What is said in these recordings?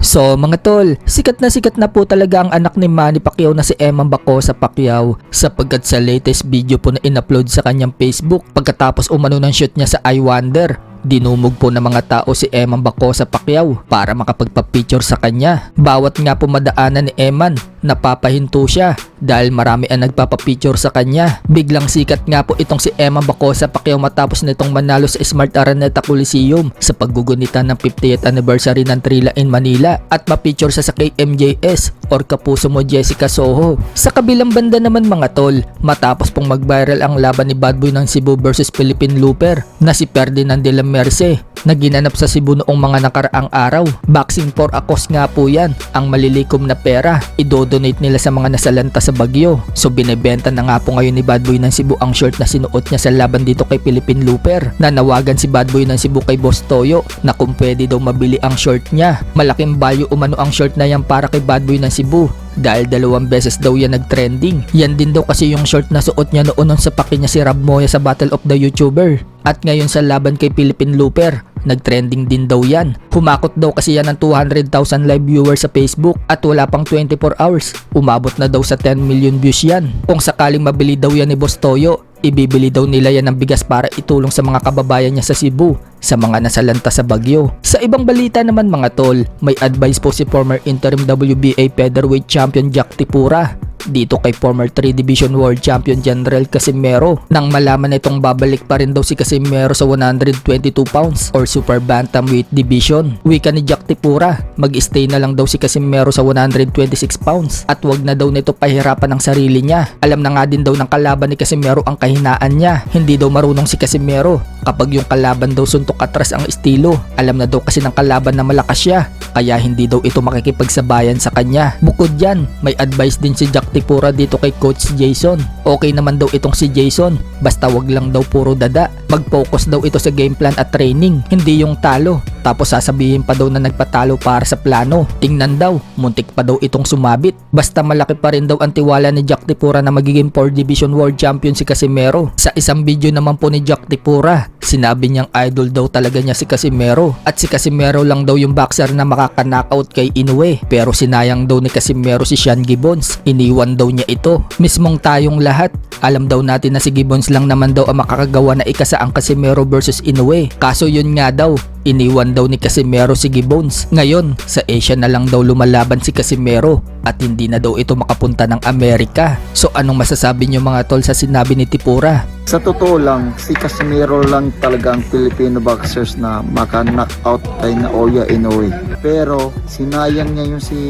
So mga tol, sikat na po talaga ang anak ni Manny Pacquiao na si Eman Bacosa Pacquiao sapagkat sa latest video po na in-upload sa kanyang Facebook pagkatapos umano ng shoot niya sa I Wonder. Dinumog po ng mga tao si Eman Bacosa Pacquiao para makapagpa-picture sa kanya. Bawat nga po madaanan ni Eman, napapahinto siya dahil marami ang nagpapapicture sa kanya. Biglang sikat nga po itong si Eman Bacosa Pacquiao matapos nitong manalo sa Smart Araneta Coliseum sa paggugunita ng 50th anniversary ng Trilla in Manila at mapicture siya sa KMJS or Kapuso Mo Jessica Soho. Sa kabilang banda naman mga tol, matapos pong mag-viral ang laban ni Bad Boy ng Cebu versus Philippine Looper na si Ferdinand de la Merce na ginanap sa Cebu noong mga nakaraang araw. Boxing for a cause nga po yan. Ang malilikom na pera, idodonate nila sa mga nasalanta sa bagyo. So binebenta na nga po ngayon ni Bad Boy ng Cebu ang short na sinuot niya sa laban dito kay Philippine Looper. Nanawagan si Bad Boy ng Cebu kay Boss Toyo na kung pwede daw mabili ang short niya. Malaking value umano ang short na yan para kay Bad Boy ng Cebu dahil 2 beses daw yan nag-trending. Yan din daw kasi yung short na suot niya noon sa paki niya si Rob Moya sa Battle of the YouTuber. At ngayon sa laban kay Philippine Looper, nag-trending din daw yan. Humakot daw kasi yan ng 200,000 live viewers sa Facebook at wala pang 24 hours. Umabot na daw sa 10 million views yan. Kung sakaling mabili daw yan ni Boss Toyo, ibibili daw nila yan ng bigas para itulong sa mga kababayan niya sa Cebu sa mga nasalanta sa bagyo. Sa ibang balita naman mga tol, may advice po si former interim WBA featherweight champion Jack Tipura dito kay former 3 Division World Champion General Casimero nang malaman na itong babalik pa rin daw si Casimero sa 122 pounds or Super Bantamweight Division. Wika ni Jack Tipura, mag-stay na lang daw si Casimero sa 126 pounds at wag na daw nito pahirapan ang sarili niya. Alam na nga din daw ng kalaban ni Casimero ang kahinaan niya. Hindi daw marunong si Casimero kapag yung kalaban daw suntok atras ang estilo. Alam na daw kasi ng kalaban na malakas siya kaya hindi daw ito makikipagsabayan sa kanya. Bukod dyan, may advice din si Jack Tipura dito kay Coach Jason. Okay naman daw itong si Jason, basta wag lang daw puro dada. Mag-focus daw ito sa game plan at training, hindi yung talo. Tapos sasabihin pa daw na nagpatalo para sa plano. Tingnan daw, muntik pa daw itong sumabit. Basta malaki pa rin daw ang tiwala ni Jack Tipura na magiging 4 Division World Champion si Casimero. Sa isang video naman po ni Jack Tipura, sinabi niyang idol daw talaga niya si Casimero at si Casimero lang daw yung boxer na makaka-knockout kay Inoue. Pero sinayang daw ni Casimero si Sean Gibbons. Iniwan daw niya ito. Mismong tayong lahat, alam daw natin na si Gibbons lang naman daw ang makakagawa na ikasa ang Casimero versus Inoue. Kaso yun nga daw, iniwan daw ni Casimero si Gibbons. Ngayon, sa Asia na lang daw lumalaban si Casimero at hindi na daw ito makapunta ng Amerika. So anong masasabi niyo mga tol sa sinabi ni Tipura? Sa totoo lang, si Casimero lang talaga ang Filipino boxers na maka-knockout kay Naoya Inoue. Pero sinayang niya yung si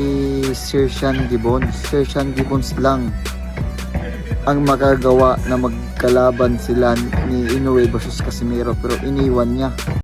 Sir Sean Gibbons. Sir Sean Gibbons lang ang makagawa na magkalaban sila ni Inoue versus Casimero pero iniwan niya.